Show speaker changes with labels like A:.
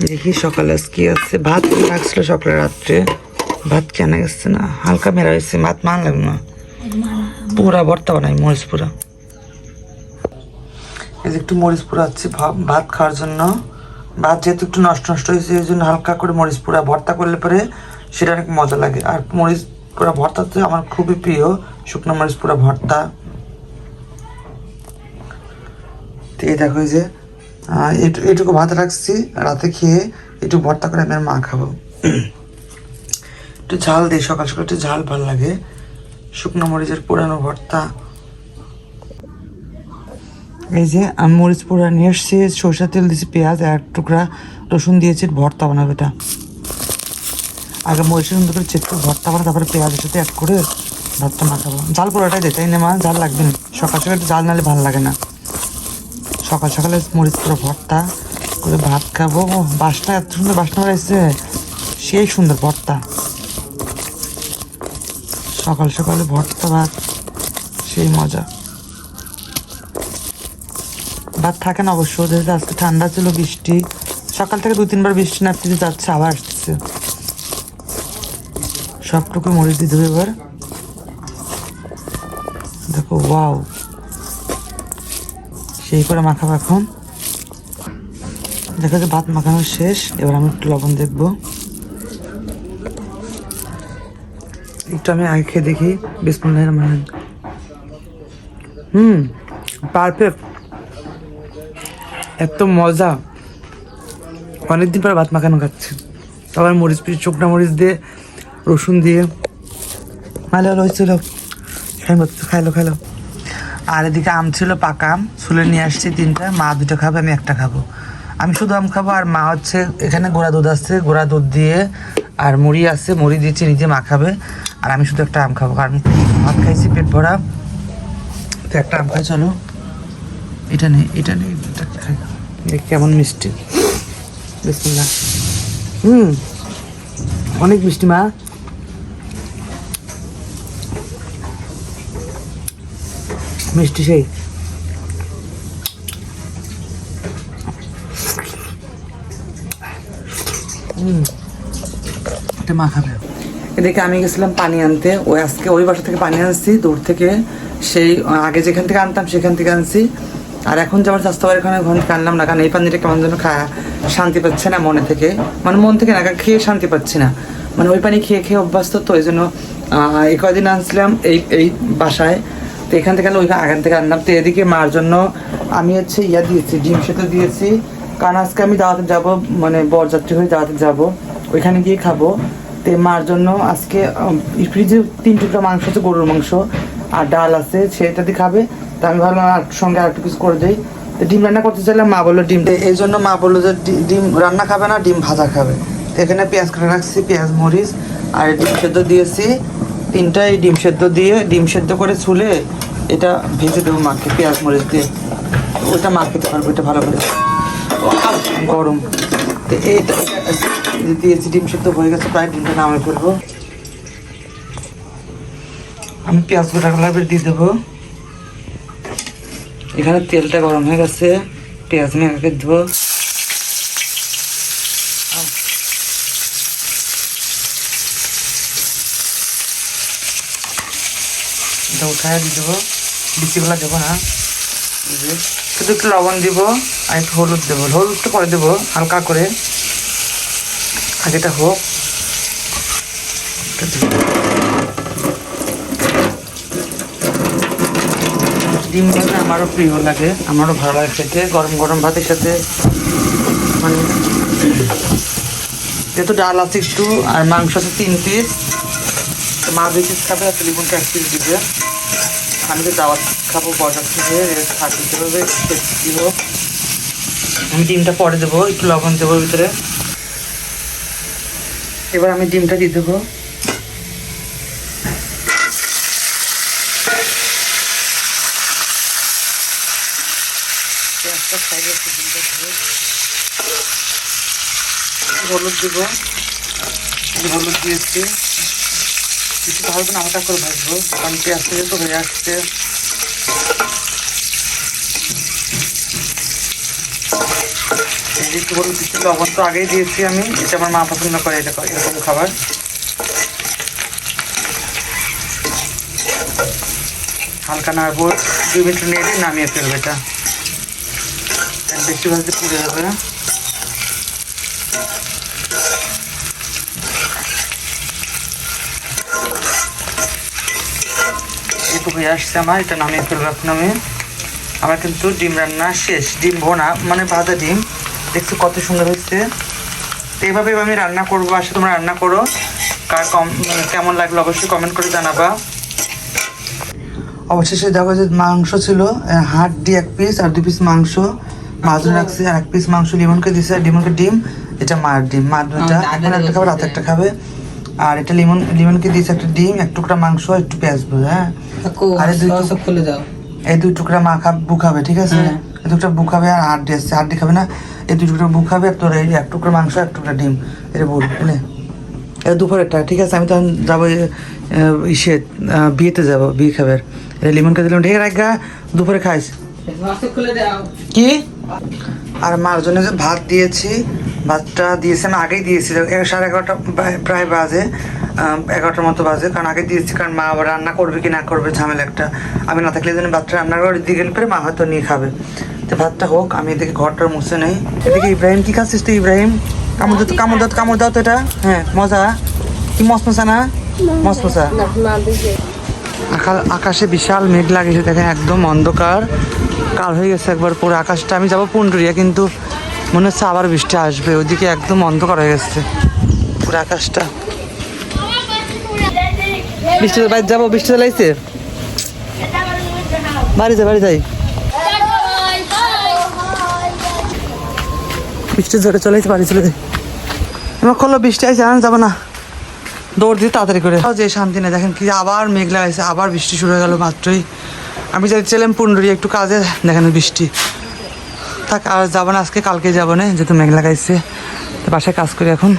A: দেখি সকালে কি আছে। ভাত রাখছিল সকালে, রাত্রে ভাত কেনা গেছে না, হালকা মেরা হয়েছে। ভাত মান লাগবে না, পুরা ভর্তা বানাই মরিচ পুরা। এই যে একটু মরিচ পুরা হচ্ছে ভাত খাওয়ার জন্য। ভাত যেহেতু একটু নষ্ট নষ্ট হয়েছে, এই জন্য হালকা করে মরিচ পুরা ভর্তা করলে পরে সেটা অনেক মজা লাগে। আর মরিচ পুরা ভর্তা তো আমার খুবই প্রিয়, শুকনো মরিচ পুরা ভর্তা। তো এই দেখো, এই যে এটুকু ভাত রাখছি, রাতে খেয়ে একটু ভর্তা করে আমি আর মা খাবো। একটু ঝাল দিই, সকাল সকাল একটু ঝাল ভালো লাগে। শুকনো মরিচের পুরানো ভর্তা। এই যে আমি মরিচ পোড়া নিয়ে এসছি, সরষের তেল দিয়েছি, পেঁয়াজ আর এক টুকরা রসুন দিয়েছি, ভর্তা বানাবো এটা। আগে মরিচের সুন্দর করে চেক করে ভর্তা বানাবো, তারপরে পেঁয়াজের সাথে অ্যাড করে ভর্তা মাখাবো। ঝাল পোড়াটাই দেয়, তাই না মা? ঝাল লাগবে না, সকাল সকাল একটু ঝাল নাহলে ভালো লাগে না। সকাল সকালে মরিচ পোড়া ভর্তা করে ভাত খাবো। বাসটা এত সুন্দর বাসনা হয়েছে, সেই সুন্দর ভর্তা। সকাল সকালে ভর্তা ভাত সেই মজা। ভাত থাকে না অবশ্য, যেহেতু আজকে ঠান্ডা ছিল, বৃষ্টি সকাল থেকে 2-3 বার বৃষ্টি নামতে যাচ্ছে, আবার আসতেছে। সবটুকু মরিচ দিয়ে দেবো এবার। দেখো ওয়াও, সেই করে মাখাবো এখন। দেখো যে ভাত মাখানো শেষ, এবার আমি একটু লবণ দেখবো। একটু আমি আগে খেয়ে দেখি। বিসমিল্লাহির রহমানির রহিম। পারফেক্ট, এত মজা। অনেকদিন পর ভাত মাখানো খাচ্ছি, আবার মরিচ পিস শুকনো মরিচ দিয়ে রসুন দিয়ে ভালো হয়েছিল। খাইলো। আর এদিকে আম ছিল, পাকা আম ছুলে নিয়ে আসছি 3টা। মা 2টা খাবে, আমি 1টা খাবো। আমি শুধু আম খাবো, আর মা হচ্ছে এখানে গোড়া দুধ আছে, গোড়া দুধ দিয়ে আর মুড়ি আছে, মুড়ি দিয়ে চিনি দিয়ে মা খাবে। আর আমি শুধু একটা আম খাবো, কারণ ভাত খাইছি পেট ভরা। তো একটা আম খাই, চলো। এটা নেই, এটা খাই। কেমন মিষ্টি, বিসমিল্লাহ। অনেক মিষ্টি মা। মিষ্টি সেই। এটা মা খাবে। এদিকে আমি গেছিলাম পানি আনতে, আজকে ওই বাসা থেকে পানি আনছি, দূর থেকে। সেই আগে যেখান থেকে আনতাম সেখান থেকে আনছি। আর এখন যে আমার স্বাস্থ্য এখানে আনলাম না, কারণ এই পানিটা কেমন যেন শান্তি পাচ্ছে না মনে থেকে, মানে মন থেকে না, খেয়ে শান্তি পাচ্ছি না। মানে ওই পানি খেয়ে খেয়ে অভ্যস্ত, তো এই জন্য এই কয়দিন আনছিলাম এই বাসায়। তো এখান থেকে আগান থেকে আনলাম। তো এদিকে মার জন্য আমি হচ্ছে দিয়েছি, ডিম সেদ্ধ দিয়েছি, কারণ আজকে আমি দাওয়াতে যাব, মানে বরযাত্রী হয়ে দাওয়াতে যাব, ওইখানে গিয়ে খাবো। তো মার জন্য আজকে ফ্রিজে 3 টুকরা মাংস আছে, গরুর মাংস, আর ডাল আছে, সেটা দিয়ে খাবে। তো আমি ভাবলাম আর সঙ্গে আর একটু কিছু করে দিই। তো ডিম রান্না করতে চাইলাম, মা বললো ডিম, এই জন্য মা বললো যে ডিম রান্না খাবে না, ডিম ভাজা খাবে। তো এখানে পেঁয়াজ কেটে রাখছি, পেঁয়াজ মরিচ আর ডিম সেদ্ধ দিয়েছি 3টাই। ডিম সেদ্ধ দিয়ে ডিম সেদ্ধ করে ছুলে এটা ভেজে দেবো মাকে পেঁয়াজ মরিচ দিয়ে, ওইটা মা খেতে পারবো, এটা ভালো করে গরম। তো এইটা দিয়েছি, ডিম সেদ্ধ হয়ে গেছে প্রায়, ডিমটা নামে ফেলবো। আমি পেঁয়াজ গোটা দিয়ে দেবো। এখানে তেলটা গরম হয়ে গেছে, পেঁয়াজ আমি আগে দেবো। এটা উঠায় দিয়ে দেবো, বিচিগুলা দেবো না, শুধু একটু লবণ দিব আর একটু হলুদ দেবো। হলুদটা পরে দেবো হালকা করে, আগেটা হোক। ডিম ভাজা আমারও প্রিয় লাগে, আমারও ভালো লাগে খেতে, গরম গরম ভাতের সাথে। মানে যেহেতু ডাল আছে একটু, আর মাংস আছে 3 পিস, মা 2 পিস খাবে, আর টেলিফোনটা 1 পিস দিবে। আমি তো দাওয়াত খাবো, বরযাত্রী হয়ে দিতে হবে। আমি ডিমটা পরে দেবো, একটু লবণ দেবো ভিতরে। এবার আমি ডিমটা দিয়ে দেবো। হলুদ দেবো, হলুদ দিয়েছি, কিছু ভাজবো না, হালকা করে ভাজবো, কারণ পেঁয়াজ থেকে তো হয়ে আসছে। একটু হলুদ দিচ্ছি, লবণ তো আগেই দিয়েছি আমি, এটা আমার মা পছন্দ করে এটা এরকম খাবার। হালকা নাড়বো, 2 মিনিট নেড়ে নামিয়ে ফেলবো। এটা বেশি ভাজতে পুড়ে যাবে না। একটু হয়ে আসছে আমার, এটা নামিয়ে ফেলবো এখন আমি। আমার কিন্তু ডিম রান্না শেষ, ডিম ভোনা মানে ভাজা ডিম। দেখছি কত সুন্দর হয়েছে। তো এইভাবে আমি রান্না করবো, আসলে তোমরা রান্না করো, কার কেমন লাগলো অবশ্যই কমেন্ট করে জানাবা। অবশেষে দেখো যে মাংস ছিল, হাড় দিয়ে 1 পিস আর 2 পিস মাংস মাজন রাখছি, আর 1 পিস মাংস লিমনকে দিছে, আর লিমনকে ডিম, এটা মার ডিম, মা দুটা এখন একটা খাবে, রাতে একটা খাবে। আর এটা লিমনকে দিয়েছে একটা ডিম, 1 টুকরা মাংস, একটু পেঁয়াজ ভুজ। হ্যাঁ, আর এই 2 টুকরা মা বু খাবে, ঠিক আছে? এই 2টা বু খাবে, আর হাড্ডি আসছে, হাড্ডি খাবে না, এই 2 টুকরা বু খাবে, আর তোর এই 1 টুকরা মাংস, 1 টুকরা ডিম, এটা বল বুঝলে? এটা দুপুরেরটা, ঠিক আছে? আমি তখন যাবো ইসে বিয়েতে যাবো, বিয়ে খাবে। এটা লিমনকে দিলাম, ঢেকে রাখা, দুপুরে খাইস কি? আর মার জন্য যে ভাত দিয়েছি, ভাতটা দিয়েছি আমি আগেই দিয়েছি, 11:30 প্রায় বাজে, 11টার মতো বাজে, কারণ আগে দিয়েছি, কারণ মা আবার রান্না করবে কি না করবে ঝামেলা একটা। আমি না থাকলে যেন ভাতটা রান্না করে দিয়ে গেলে পরে মা হয়তো নিয়ে খাবে। তো ভাতটা হোক, আমি এদিকে ঘরটার মুছে নেই। এদিকে ইব্রাহিম কি খাচ্ছিস তুই? ইব্রাহিম কামড় দাও তো এটা। হ্যাঁ, মজা কি মশমশা না? মশমশা। আকাশে বিশাল মেঘ লাগিয়েছে, দেখেন একদম অন্ধকার কাল হয়ে গেছে একবার পুরো আকাশটা। আমি যাবো পুন্ডুরিয়া, কিন্তু মনে হচ্ছে আবার বৃষ্টি আসবে, ওইদিকে একদম অন্ধকার হয়ে গেছে পুরো আকাশটা। বৃষ্টি বাইরে যাবো, বৃষ্টি চালাইছে, বাড়ি যাই। বৃষ্টি জোরে চলেছে, বাড়ি চলে যাই। আমার করলো বৃষ্টি আইছে, আমি যাবো না, দৌড় দিয়ে তাড়াতাড়ি করে। যে শান্তি নেই, দেখেন কি আবার মেঘ লাগাইছে, আবার বৃষ্টি শুরু হয়ে গেল মাত্রই। আমি যাচ্ছিলাম পুন্ডুরিয়া একটু কাজে, দেখেন বৃষ্টি থাক, আর যাবো না আজকে, কালকে যাবো না, যেহেতু মেঘ লাগাইছে। তো বাসায় কাজ করি এখন।